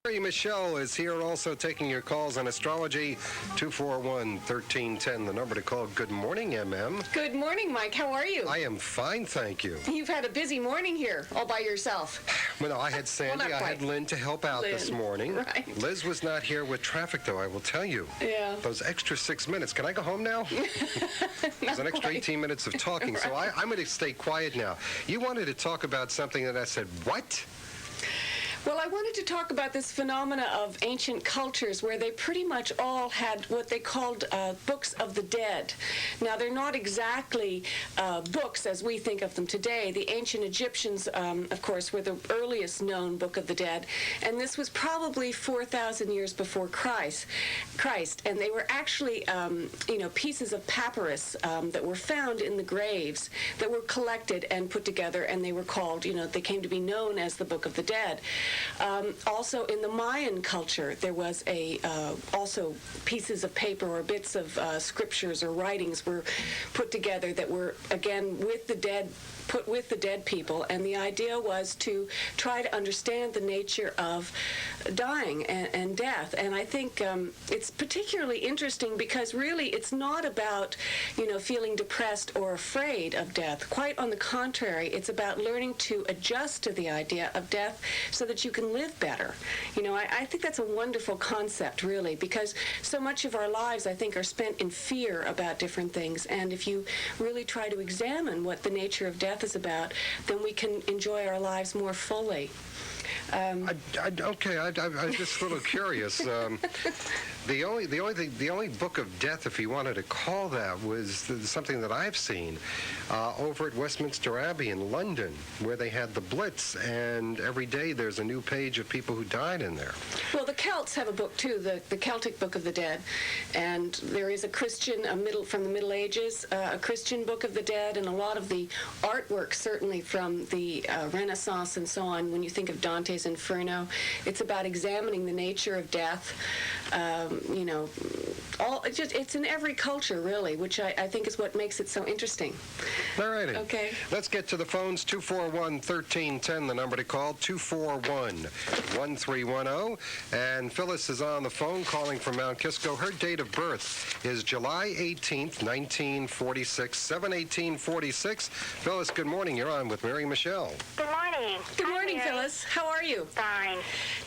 Mary Michele is here also taking your calls on astrology. 241-1310, the number to call. Good morning, MM. Good morning, Mike. How are you? I am fine, thank you. You've had a busy morning here, all by yourself. Well, no, I had Sandy, I had Lynn to help out this morning. Right. Liz was not here with traffic, though, I will tell you. Yeah. Those extra 6 minutes. Can I go home now? There's an extra 18 minutes of talking, right. So I'm going to stay quiet now. You wanted to talk about something that I said, what? Well, I wanted to talk about this phenomena of ancient cultures where they pretty much all had what they called books of the dead. Now, they're not exactly books as we think of them today. The ancient Egyptians, of course, were the earliest known book of the dead, and this was probably 4,000 years before Christ. And they were actually, pieces of papyrus that were found in the graves that were collected and put together, and they were called, they came to be known as the Book of the Dead. Also, in the Mayan culture, there was also pieces of paper or bits of scriptures or writings were put together that were, again, put with the dead people, and the idea was to try to understand the nature of dying and death. And I think it's particularly interesting because really it's not about, feeling depressed or afraid of death. Quite on the contrary, it's about learning to adjust to the idea of death so that you can live better. I think that's a wonderful concept, really, because so much of our lives, I think, are spent in fear about different things. And if you really try to examine what the nature of death is about, then we can enjoy our lives more fully. I'm just a little curious. The only book of death, if you wanted to call that, was something that I've seen over at Westminster Abbey in London, where they had the Blitz, and every day there's a new page of people who died in there. Well, the Celts have a book too, the Celtic Book of the Dead, and there is a Christian, from the Middle Ages, a Christian Book of the Dead, and a lot of the artwork, certainly from the Renaissance and so on. When you think of Dante's Inferno, it's about examining the nature of death. It's in every culture, really, which I think is what makes it so interesting. All righty. Okay. Let's get to the phones. 241-1310, the number to call. 241-1310. And Phyllis is on the phone calling from Mount Kisco. Her date of birth is July 18th, 1946, 7/18/46. Phyllis, good morning. You're on with Mary Michele. Good morning. Good morning, Phyllis. How are you? Fine.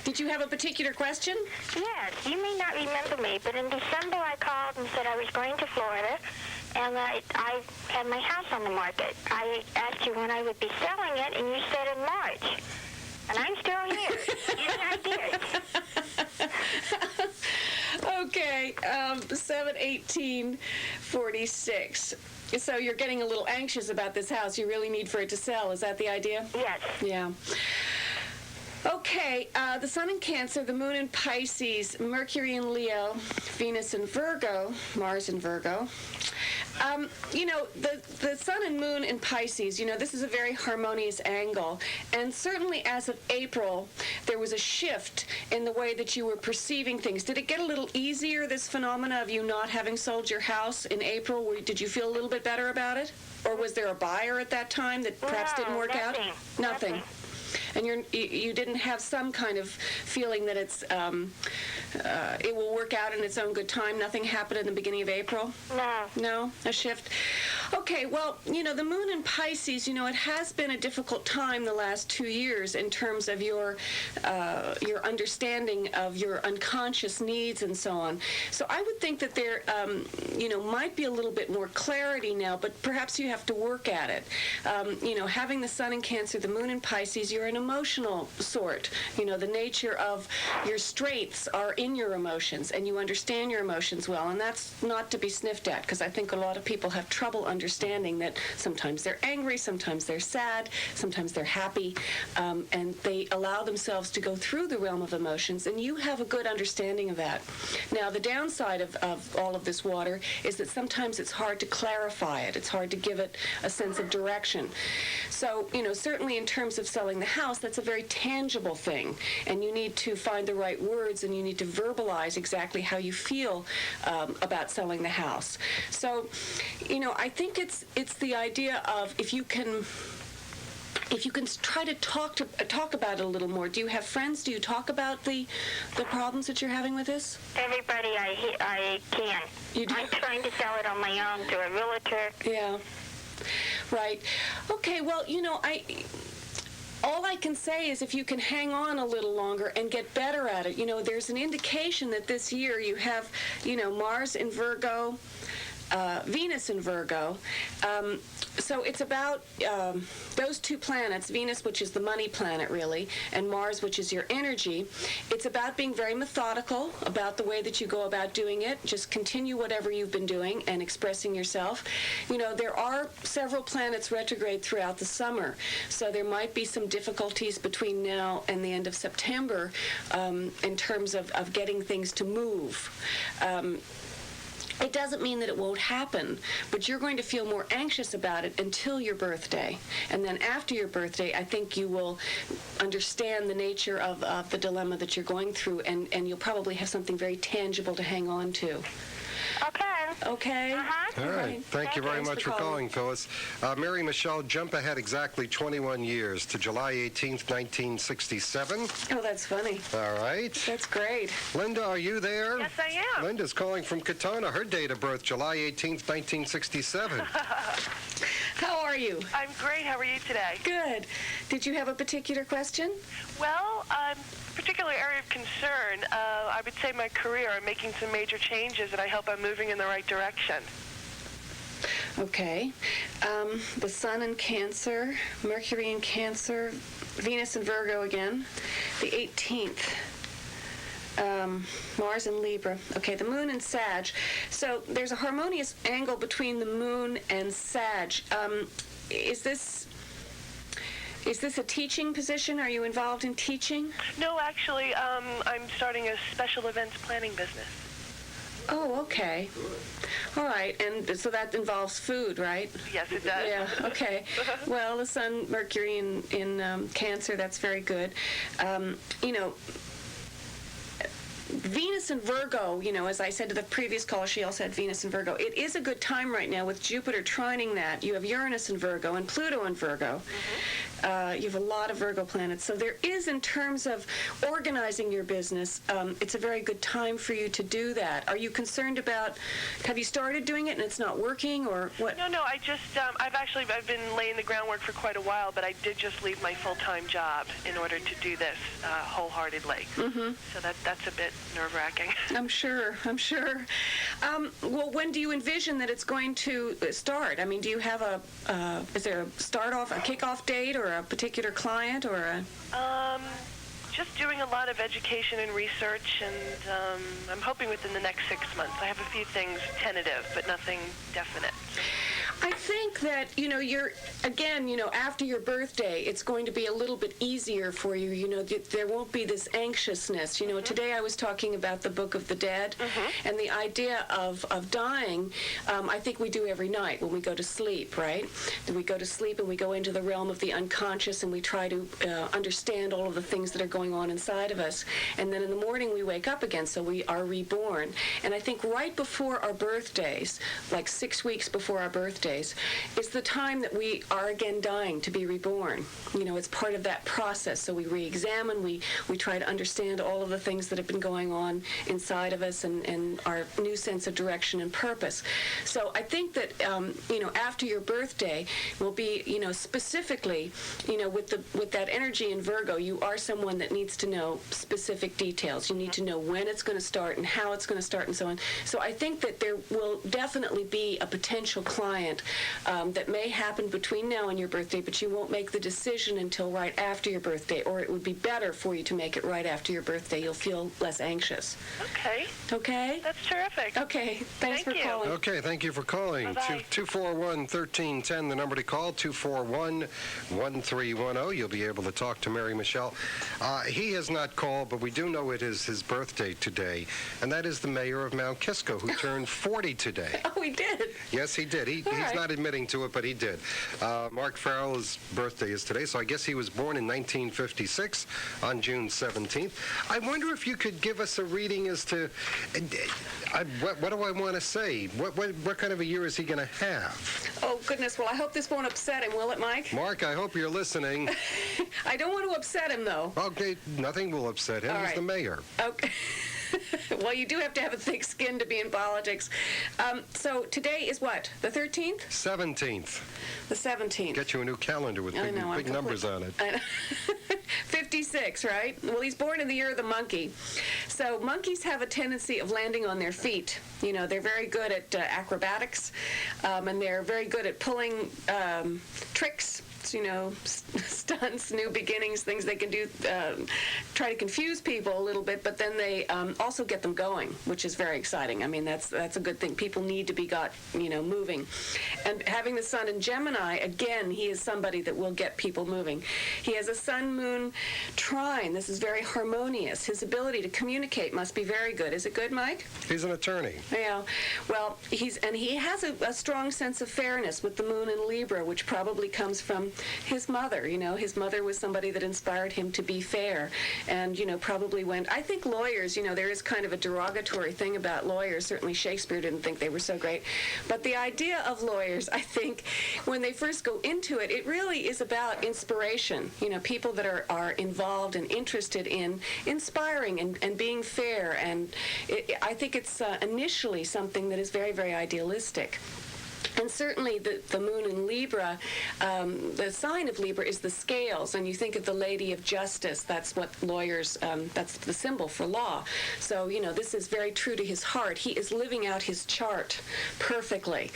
Did you have a particular question? Yes. You may not remember me, but in December I called and said I was going to Florida, and I had my house on the market. I asked you when I would be selling it, and you said in March. And I'm still here. Yes, I did. Okay, 7/18/46. So you're getting a little anxious about this house. You really need for it to sell. Is that the idea? Yes. Yeah. Okay, the Sun in Cancer, the Moon in Pisces, Mercury in Leo, Venus in Virgo, Mars in Virgo. The Sun and Moon in Pisces, this is a very harmonious angle. And certainly as of April, there was a shift in the way that you were perceiving things. Did it get a little easier, this phenomena of you not having sold your house in April? Did you feel a little bit better about it? Or was there a buyer at that time that perhaps didn't work out? Nothing. And you didn't have some kind of feeling that it will work out in its own good time? Nothing happened in the beginning of April? No. No? A shift? Okay, well, the Moon in Pisces, it has been a difficult time the last 2 years in terms of your understanding of your unconscious needs and so on. So I would think that there, might be a little bit more clarity now, but perhaps you have to work at it. Having the Sun in Cancer, the Moon in Pisces, you're an emotional sort. The nature of your strengths are in your emotions, and you understand your emotions well, and that's not to be sniffed at, because I think a lot of people have trouble understanding that sometimes they're angry, sometimes they're sad, sometimes they're happy, and they allow themselves to go through the realm of emotions, and you have a good understanding of that. Now, the downside of all of this water is that sometimes it's hard to clarify it. It's hard to give it a sense of direction. So, certainly in terms of selling the house, that's a very tangible thing, and you need to find the right words, and you need to verbalize exactly how you feel about selling the house. So, I think it's the idea of if you can if you can try to talk about it a little more. Do you have friends? Do you talk about the problems that you're having with this? Everybody I can. You do? I'm trying to sell it on my own to a realtor. Yeah. Right. Okay, well, all I can say is if you can hang on a little longer and get better at it, there's an indication that this year you have, Mars in Virgo, Venus in Virgo. So it's about those two planets, Venus, which is the money planet, really, and Mars, which is your energy. It's about being very methodical about the way that you go about doing it. Just continue whatever you've been doing and expressing yourself. There are several planets retrograde throughout the summer, so there might be some difficulties between now and the end of September in terms of getting things to move. It doesn't mean that it won't happen, but you're going to feel more anxious about it until your birthday. And then after your birthday, I think you will understand the nature of the dilemma that you're going through, and you'll probably have something very tangible to hang on to. Okay. Okay? Uh-huh. All right. Thank you very Thanks much for calling, Phyllis. Mary Michele, jump ahead exactly 21 years to July 18th, 1967. Oh, that's funny. All right. That's great. Linda, are you there? Yes, I am. Linda's calling from Katona. Her date of birth, July 18th, 1967. How are you? I'm great. How are you today? Good. Did you have a particular question? Well, particular area of concern, I would say my career. I'm making some major changes, and I hope I'm moving in the right direction. Okay. The Sun in Cancer, Mercury in Cancer, Venus in Virgo again. The 18th. Mars in Libra. Okay, the Moon in Sag. So there's a harmonious angle between the Moon and Sag. Is this a teaching position? Are you involved in teaching? No, actually, I'm starting a special events planning business. Oh, okay. All right, and so that involves food, right? Yes, it does. Yeah, okay. Well, the Sun, Mercury in Cancer, that's very good. Venus and Virgo, as I said to the previous caller, she also had Venus and Virgo. It is a good time right now with Jupiter trining that. You have Uranus in Virgo and Pluto in Virgo. You have a lot of Virgo planets. So there is, in terms of organizing your business, it's a very good time for you to do that. Are you concerned about, have you started doing it and it's not working, or what? No, I just, I've been laying the groundwork for quite a while, but I did just leave my full-time job in order to do this wholeheartedly. Mm-hmm. So that's a bit nerve-wracking. I'm sure. Well, when do you envision that it's going to start? I mean, do you have is there a kickoff date, or a particular client, or a... Just doing a lot of education and research, and I'm hoping within the next 6 months. I have a few things tentative, but nothing definite. I think that, you're, again, after your birthday, it's going to be a little bit easier for you. There won't be this anxiousness. Today I was talking about the Book of the Dead, and the idea of dying, I think we do every night when we go to sleep, right? We go to sleep and we go into the realm of the unconscious, and we try to understand all of the things that are going on inside of us. And then in the morning we wake up again, so we are reborn. And I think right before our birthdays, like 6 weeks before our birthdays, is the time that we are again dying to be reborn. It's part of that process. So we re-examine, we try to understand all of the things that have been going on inside of us, and our new sense of direction and purpose. So I think that, after your birthday will be, specifically, with that energy in Virgo, you are someone that needs to know specific details. You need to know when it's going to start and how it's going to start and so on. So I think that there will definitely be a potential client that may happen between now and your birthday, but you won't make the decision until right after your birthday, or it would be better for you to make it right after your birthday. You'll feel less anxious. Okay. Okay? That's terrific. Okay. Thanks for calling. Okay, thank you for calling. Bye-bye. 241-1310, the number to call, 241-1310. You'll be able to talk to Mary Michele. He has not called, but we do know it is his birthday today, and that is the mayor of Mount Kisco, who turned 40 today. Oh, he did? Yes, he did. He He's not admitting to it, but he did. Mark Farrell's birthday is today, so I guess he was born in 1956 on June 17th. I wonder if you could give us a reading as to what do I want to say? What kind of a year is he going to have? Oh, goodness. Well, I hope this won't upset him, will it, Mike? Mark, I hope you're listening. I don't want to upset him, though. Okay, nothing will upset him. All He's right. the mayor. Okay. Well, you do have to have a thick skin to be in politics. So today is what? The 13th? 17th. The 17th. Get you a new calendar with big numbers on it. I know. 56, right? Well, he's born in the year of the monkey. So monkeys have a tendency of landing on their feet. You know, they're very good at acrobatics, and they're very good at pulling tricks. You know, stunts, new beginnings, things they can do, try to confuse people a little bit, but then they also get them going, which is very exciting. I mean, that's a good thing. People need to be got, moving. And having the sun in Gemini, again, he is somebody that will get people moving. He has a sun-moon trine. This is very harmonious. His ability to communicate must be very good. Is it good, Mike? He's an attorney. Yeah. Well, he has a strong sense of fairness with the moon in Libra, which probably comes from his mother. His mother was somebody that inspired him to be fair, and probably went. I think lawyers, there is kind of a derogatory thing about lawyers. Certainly Shakespeare didn't think they were so great, but the idea of lawyers, I think, when they first go into it, it really is about inspiration. People that are involved and interested in inspiring and being fair, and I think it's initially something that is very, very idealistic. And certainly the moon in Libra, the sign of Libra is the scales, and you think of the Lady of Justice. That's what lawyers, that's the symbol for law. So, this is very true to his heart. He is living out his chart perfectly.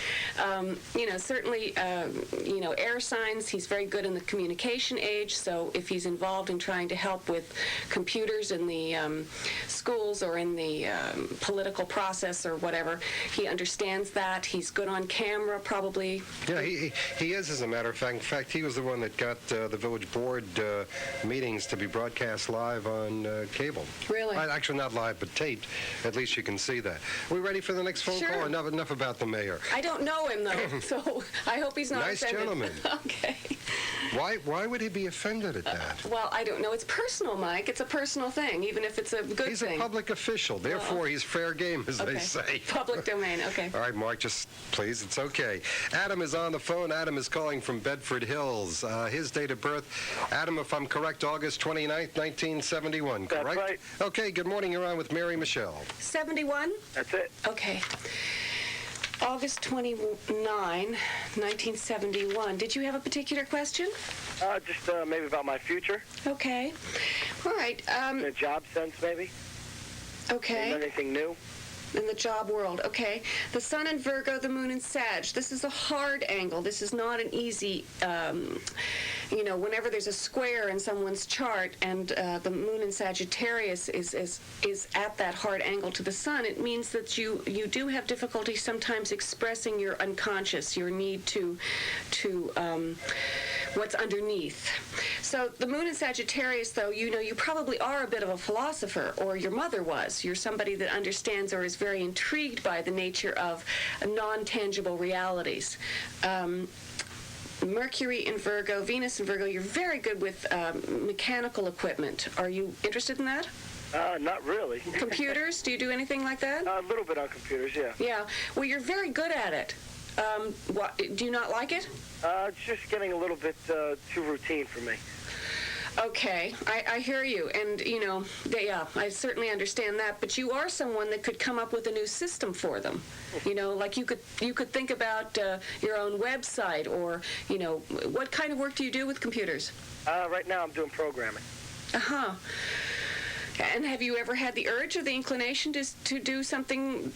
Certainly, air signs, he's very good in the communication age, so if he's involved in trying to help with computers in the schools or in the political process or whatever, he understands that. He's good on camera, probably. Yeah, he is, as a matter of fact. In fact, he was the one that got the village board meetings to be broadcast live on cable. Really? Actually, not live, but taped. At least you can see that. Are we ready for the next phone Sure. call? Enough about the mayor. I don't know him, though, so I hope he's not Nice offended. gentleman. Okay. Why would he be offended at that? Well, I don't know. It's personal, Mike. It's a personal thing, even if it's a good thing. He's a public official. Therefore, he's fair game, as they say. Public domain, okay. All right, Mark, just please, it's okay. Adam is on the phone. Adam is calling from Bedford Hills. His date of birth, Adam, if I'm correct, August 29th, 1971, correct? That's right. Okay, good morning. You're on with Mary Michele. 71? That's it. Okay. August 29, 1971. Did you have a particular question? Just maybe about my future. Okay. All right. In a job sense, maybe. Okay. Anything new? In the job world. Okay. The sun in Virgo, the moon in Sag. This is a hard angle. This is not an easy, whenever there's a square in someone's chart and the moon in Sagittarius is at that hard angle to the sun, it means that you do have difficulty sometimes expressing your unconscious, your need to what's underneath. So the moon in Sagittarius, though, you probably are a bit of a philosopher, or your mother was. You're somebody that understands or is very intrigued by the nature of non-tangible realities. Mercury in Virgo, Venus in Virgo, you're very good with mechanical equipment. Are you interested in that? Not really. Computers? Do you do anything like that? A little bit on computers, yeah. Yeah. Well, you're very good at it. Do you not like it? It's just getting a little bit too routine for me. Okay, I hear you, and I certainly understand that. But you are someone that could come up with a new system for them. Like you could think about your own website, or what kind of work do you do with computers? Right now, I'm doing programming. And have you ever had the urge or the inclination to do something?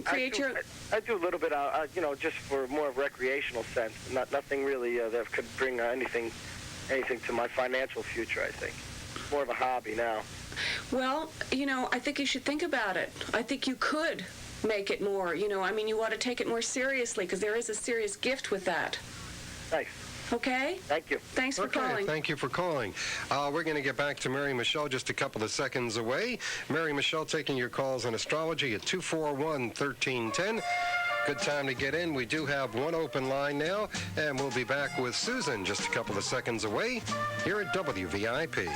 Create your. I do a little bit, just for more of a recreational sense. Nothing really that could bring anything to my financial future, I think. More of a hobby now. Well, I think you should think about it. I think you could make it more, you ought to take it more seriously, because there is a serious gift with that. Thanks. Okay? Thank you. Thanks for calling. Thank you for calling. We're going to get back to Mary Michele just a couple of seconds away. Mary Michele taking your calls on astrology at 241-1310. Good time to get in. We do have one open line now, and we'll be back with Susan just a couple of seconds away here at WVIP.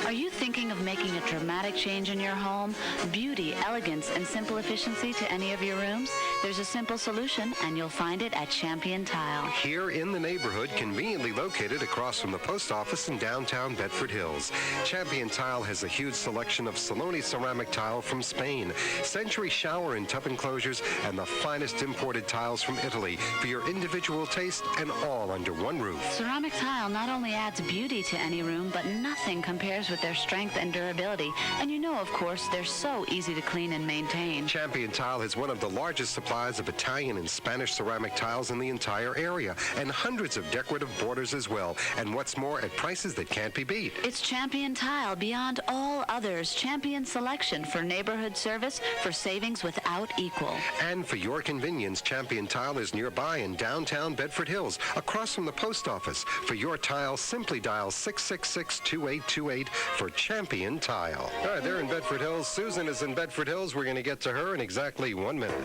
Are you thinking of making a dramatic change in your home? Beauty, elegance, and simple efficiency to any of your rooms? There's a simple solution, and you'll find it at Champion Tile. Here in the neighborhood, conveniently located across from the post office in downtown Bedford Hills. Champion Tile has a huge selection of Saloni ceramic tile from Spain, Century shower and tub enclosures, and the finest imported tiles from Italy for your individual taste, and all under one roof. Ceramic tile not only adds beauty to any room, but nothing compares with their strength and durability. And you know, of course, they're so easy to clean and maintain. Champion Tile has one of the largest supplies of Italian and Spanish ceramic tiles in the entire area, and hundreds of decorative borders as well. And what's more, at prices that can't be beat. It's Champion Tile beyond all others. Champion selection for neighborhood service, for savings without equal. And for your convenience, Champion Tile is nearby in downtown Bedford Hills, across from the post office. For your tile, simply dial 666-2828 for Champion Tile. All right, they're in Bedford Hills. Susan is in Bedford Hills. We're going to get to her in exactly 1 minute.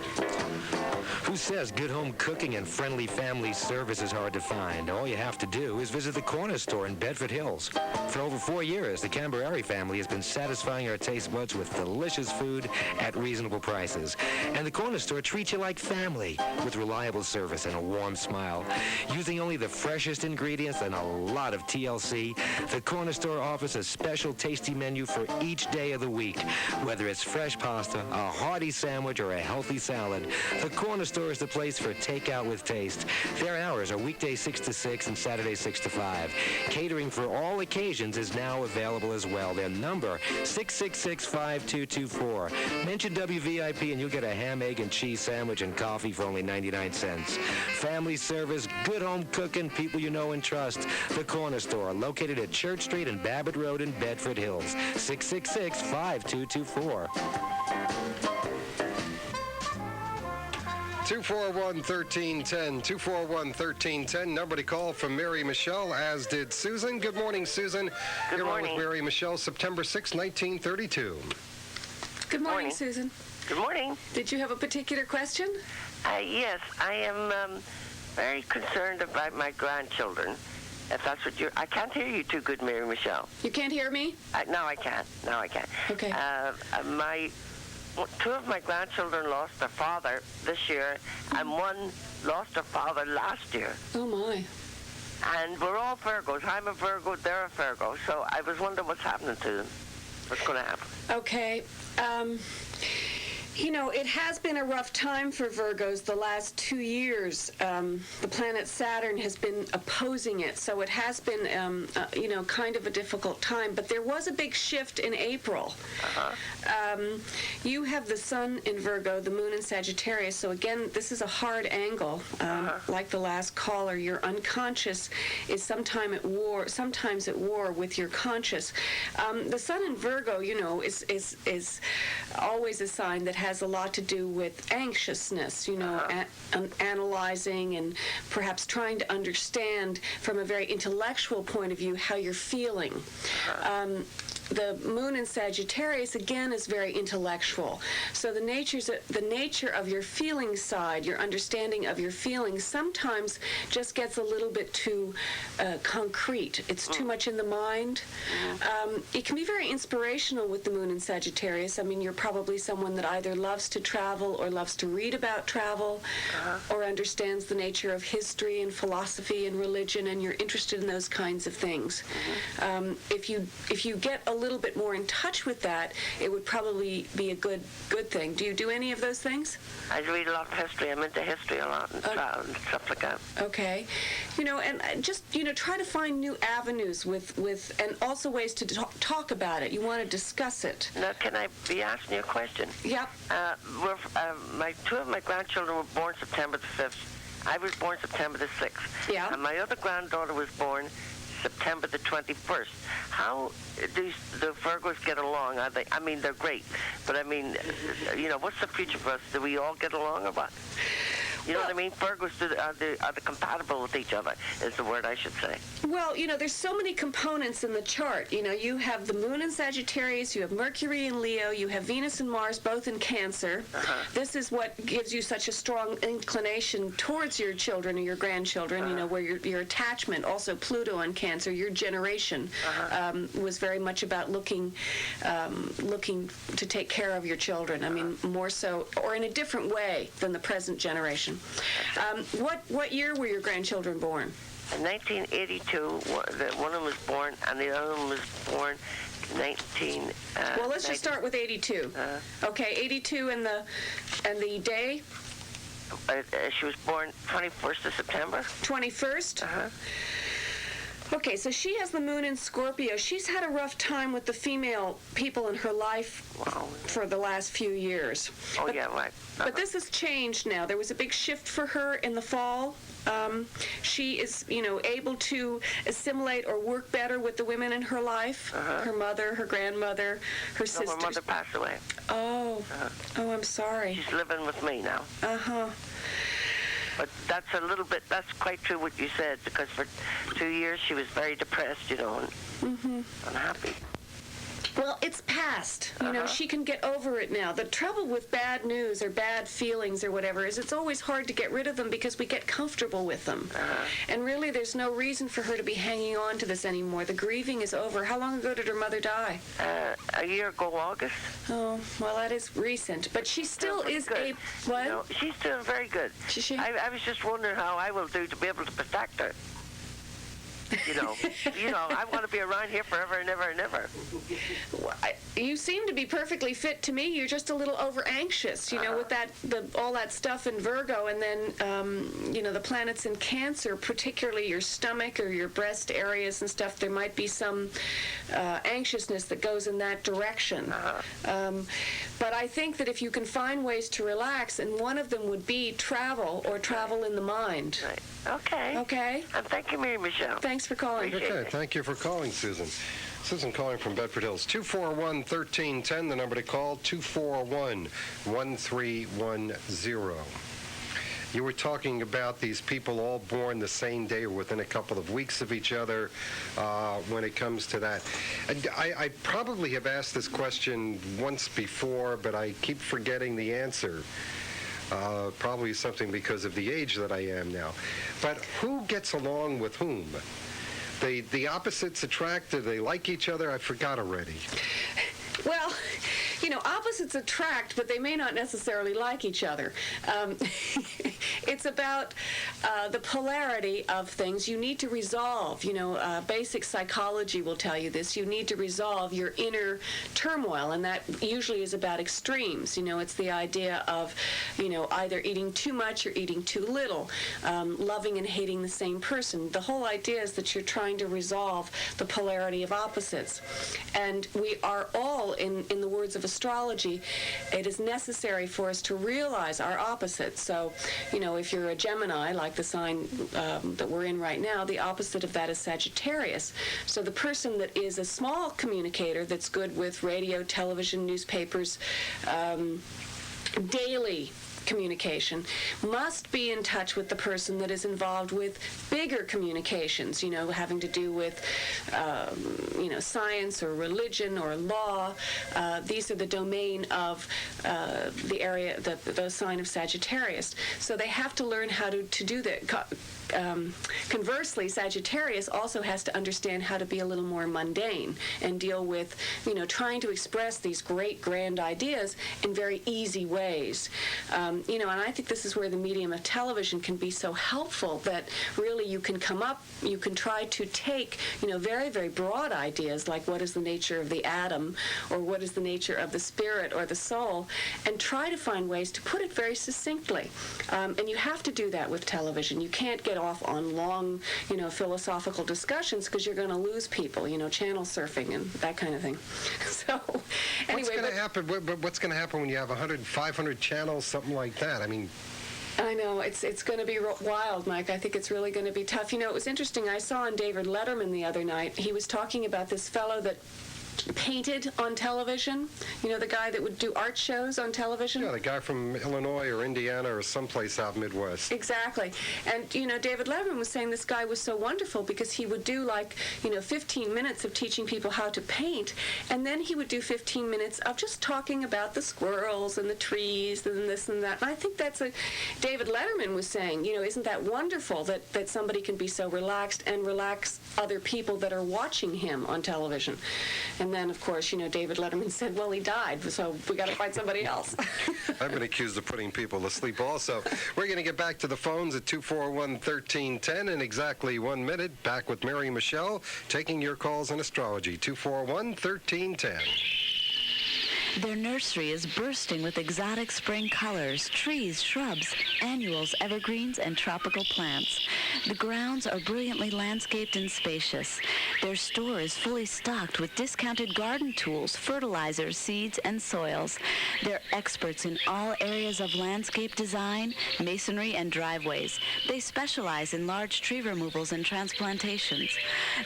Who says good home cooking and friendly family service is hard to find? All you have to do is visit the Corner Store in Bedford Hills. For over 4 years, the Camberari family has been satisfying our taste buds with delicious food at reasonable prices. And the Corner Store treats you like family with reliable service and a warm smile. Using only the freshest ingredients and a lot of TLC, the Corner Store offers a special tasty menu for each day of the week. Whether it's fresh pasta, a hearty sandwich, or a healthy salad, the Corner Store is the place for takeout with taste. Their hours are weekdays 6 to 6 and Saturdays 6 to 5. Catering for all occasions is now available as well. Their number, 666-5224. Mention WVIP and you'll get a ham, egg, and cheese sandwich and coffee for only 99 cents. Family service, good home cooking, people you know and trust. The Corner Store, located at Church Street and Babbitt Road in Bedford Hills. 666-5224. 241-1310, 241-1310. Number to call from Mary Michele, as did Susan. Good morning, Susan. Good You're morning. on with Mary Michele, September 6, 1932. Good morning, Morning. Susan. Good morning. Did you have a particular question? Yes, I am very concerned about my grandchildren. If that's what I can't hear you too good, Mary Michele. You can't hear me? Now I can. Now I can. Okay. Two of my grandchildren lost their father this year, and one lost their father last year. Oh, my. And we're all Virgos. I'm a Virgo, they're a Virgo. So I was wondering what's happening to them. What's going to happen? Okay. You know, it has been a rough time for Virgos the last 2 years. The planet Saturn has been opposing it, so it has been, you know, kind of a difficult time. But there was a big shift in April. You have the Sun in Virgo, the Moon in Sagittarius, so again, this is a hard angle. Like the last caller, your unconscious is sometimes at war with your conscious. The Sun in Virgo, you know, is always a sign that has a lot to do with anxiousness, you know, analyzing and perhaps trying to understand from a very intellectual point of view how you're feeling. The Moon in Sagittarius, again, is very intellectual. So the nature of your feeling side, your understanding of your feelings, sometimes just gets a little bit too concrete. It's too much in the mind. It can be very inspirational with the Moon in Sagittarius. I mean, you're probably someone that either loves to travel or loves to read about travel or understands the nature of history and philosophy and religion, and you're interested in those kinds of things. If you get a little bit more in touch with that, it would probably be a good thing. Do you do any of those things? I read a lot of history. I'm into history a lot and stuff like that. Okay. You know, and just, you know, try to find new avenues with and also ways to talk about it. You want to discuss it. Now, can I be asking you a question? Yep. Two of my grandchildren were born September the 5th. I was born September the 6th. Yeah. And my other granddaughter was born September the 21st. How do the Virgos get along? Are they? I mean, they're great, but I mean, you know, what's the future for us? Do we all get along or what? You know what I mean? Virgos are the compatible with each other, is the word I should say. Well, there's so many components in the chart. You have the moon in Sagittarius, you have Mercury in Leo, you have Venus and Mars both in Cancer. This is what gives you such a strong inclination towards your children or your grandchildren, where your attachment, also Pluto in Cancer, your generation was very much about looking to take care of your children. I mean, more so, or in a different way than the present generation. What year were your grandchildren born? In 1982, one of them was born, and the other one was born in 19... well, let's just start with 82. Okay, 82 and the day? She was born 21st of September. 21st? Okay, so she has the moon in Scorpio. She's had a rough time with the female people in her life for the last few years. Yeah, right. But this has changed now. There was a big shift for her in the fall. She is, able to assimilate or work better with the women in her life. Her mother, her grandmother, her sisters. Her mother passed away. Oh, I'm sorry. She's living with me now. But that's quite true what you said, because for 2 years she was very depressed, and unhappy. Well, it's past. She can get over it now. The trouble with bad news or bad feelings or whatever is it's always hard to get rid of them because we get comfortable with them. And really, there's no reason for her to be hanging on to this anymore. The grieving is over. How long ago did her mother die? A year ago, August. Oh, well, that is recent. But she still is good. What? She's doing very good. She? I was just wondering how I will do to be able to protect her. I want to be around here forever and ever and ever. You seem to be perfectly fit to me. You're just a little over anxious, with all that stuff in Virgo, and then the planets in Cancer, particularly your stomach or your breast areas and stuff. There might be some anxiousness that goes in that direction. But I think that if you can find ways to relax, and one of them would be travel or travel in the mind. Right. Okay. Okay. And thank you, Mary Michele. Thanks for calling. Okay, thank you for calling, Susan. Susan calling from Bedford Hills. 241-1310, the number to call, 241-1310. You were talking about these people all born the same day or within a couple of weeks of each other when it comes to that. And I probably have asked this question once before, but I keep forgetting the answer. Probably something because of the age that I am now. But who gets along with whom? The opposites attract? Do they like each other? I forgot already. Well, opposites attract, but they may not necessarily like each other. It's about the polarity of things. You need to resolve, basic psychology will tell you this. You need to resolve your inner turmoil, and that usually is about extremes. It's the idea of, either eating too much or eating too little, loving and hating the same person. The whole idea is that you're trying to resolve the polarity of opposites. And we are all, in the words of astrology, it is necessary for us to realize our opposites. So, if you're a Gemini, like the sign that we're in right now, the opposite of that is Sagittarius. So the person that is a small communicator that's good with radio, television, newspapers, daily communication must be in touch with the person that is involved with bigger communications, having to do with, science or religion or law. These are the domain of the area, the sign of Sagittarius. So they have to learn how to do that. Conversely, Sagittarius also has to understand how to be a little more mundane and deal with, trying to express these great, grand ideas in very easy ways. And I think this is where the medium of television can be so helpful, that really you can try to take, very, very broad ideas like what is the nature of the atom, or what is the nature of the spirit or the soul, and try to find ways to put it very succinctly. And you have to do that with television. You can't get off on long, philosophical discussions, because you're going to lose people, channel surfing and that kind of thing. So, anyway. What's going to happen when you have 100, 500 channels, something like that? I mean, I know, it's going to be wild, Mike. I think it's really going to be tough. It was interesting. I saw on David Letterman the other night, he was talking about this fellow that painted on television. You know, the guy that would do art shows on television? Yeah, the guy from Illinois or Indiana or someplace out Midwest. Exactly. And, you know, David Letterman was saying this guy was so wonderful because he would do, like, 15 minutes of teaching people how to paint, and then he would do 15 minutes of just talking about the squirrels and the trees and this and that. And I think that's David Letterman was saying, isn't that wonderful that somebody can be so relaxed and relax other people that are watching him on television. And then, of course, David Letterman said, well, he died, so we got to find somebody else. I've been accused of putting people to sleep also. We're going to get back to the phones at 241-1310 in exactly 1 minute. Back with Mary Michele, taking your calls on astrology. 241-1310. Their nursery is bursting with exotic spring colors, trees, shrubs, annuals, evergreens, and tropical plants. The grounds are brilliantly landscaped and spacious. Their store is fully stocked with discounted garden tools, fertilizers, seeds, and soils. They're experts in all areas of landscape design, masonry, and driveways. They specialize in large tree removals and transplantations.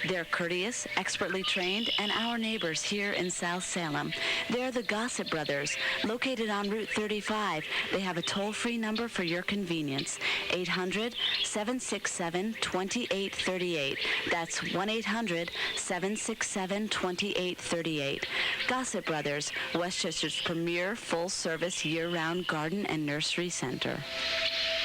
They're courteous, expertly trained, and our neighbors here in South Salem. They're the Gossip Brothers, located on Route 35. They have a toll-free number for your convenience, 800-767-2838. That's 1-800-767-2838. Gossip Brothers, Westchester's premier full-service year-round garden and nursery center.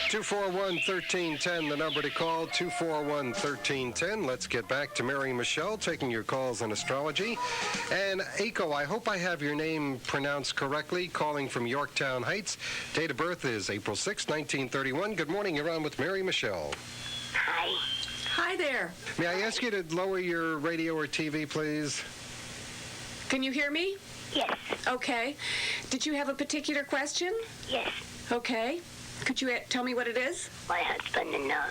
241-1310, the number to call, 241-1310. Let's get back to Mary Michele, taking your calls on astrology. And Aiko, I hope I have your name pronounced correctly, calling from Yorktown Heights. Date of birth is April 6, 1931. Good morning, you're on with Mary Michele. Hi. Hi there. May I ask you to lower your radio or TV, please? Can you hear me? Yes. Okay. Did you have a particular question? Yes. Okay. Could you tell me what it is? My husband in a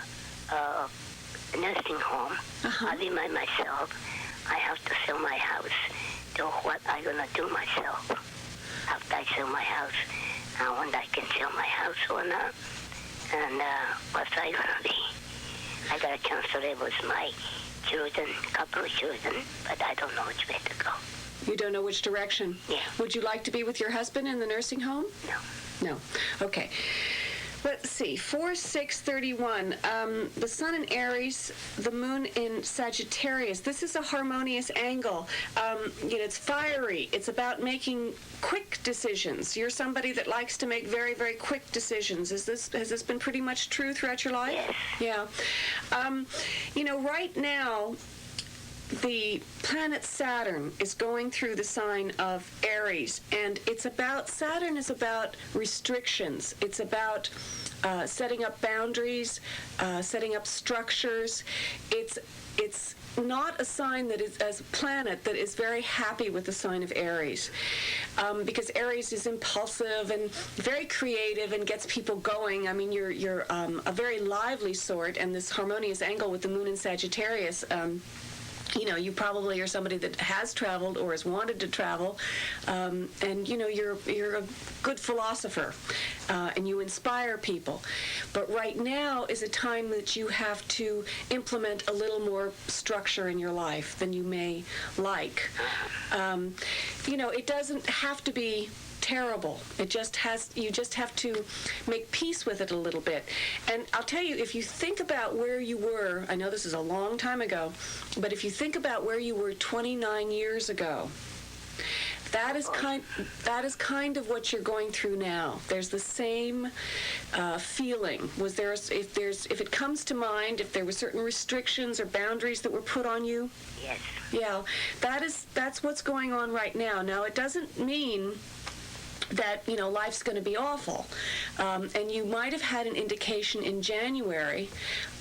nursing home. I live by myself. I have to sell my house. So what I gonna do myself after I sell my house? I wonder I can sell my house or not. And what's I gonna be? I gotta transfer it with my children, couple of children, but I don't know which way to go. You don't know which direction? Yeah. Would you like to be with your husband in the nursing home? No. No. Okay. Let's see, 4-6-31. The sun in Aries, the moon in Sagittarius. This is a harmonious angle. It's fiery. It's about making quick decisions. You're somebody that likes to make very, very quick decisions. Has this been pretty much true throughout your life? Yes. Yeah. Right now, the planet Saturn is going through the sign of Aries, and Saturn is about restrictions. It's about setting up boundaries, setting up structures. It's not a sign that is, as a planet, that is very happy with the sign of Aries, because Aries is impulsive and very creative and gets people going. I mean, you're a very lively sort, and this harmonious angle with the moon in Sagittarius. You probably are somebody that has traveled or has wanted to travel, and you're a good philosopher, and you inspire people. But right now is a time that you have to implement a little more structure in your life than you may like. It doesn't have to be terrible. You just have to make peace with it a little bit. And I'll tell you, if you think about where you were, I know this is a long time ago, but if you think about where you were 29 years ago, that is kind of what you're going through now. There's the same feeling. If it comes to mind, if there were certain restrictions or boundaries that were put on you? Yes. Yeah, that's what's going on right now. Now, it doesn't mean that life's going to be awful, and you might have had an indication in January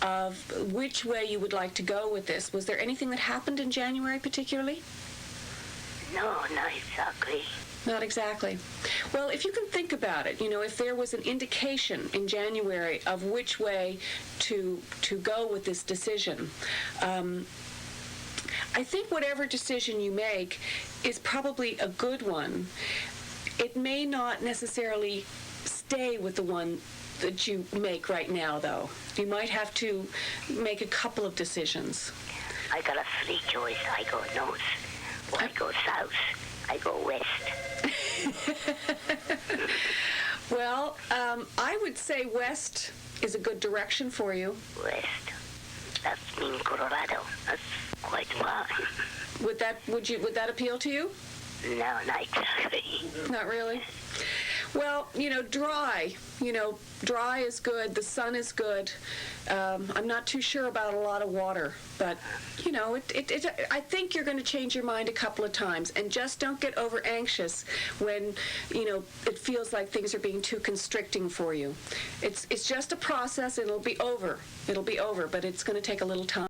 of which way you would like to go with this. Was there anything that happened in January particularly? No, not exactly. Not exactly. Well, if you can think about it, if there was an indication in January of which way to go with this decision, I think whatever decision you make is probably a good one. It may not necessarily stay with the one that you make right now, though. You might have to make a couple of decisions. I got a free choice. I go north Or I go south. I go west. Well, I would say west is a good direction for you. West. That's in Colorado. That's quite far. Would that appeal to you? No, not exactly. Not really. Well, dry. Dry is good. The sun is good. I'm not too sure about a lot of water, but I think you're going to change your mind a couple of times, and just don't get over anxious when it feels like things are being too constricting for you. It's just a process. It'll be over. But it's going to take a little time.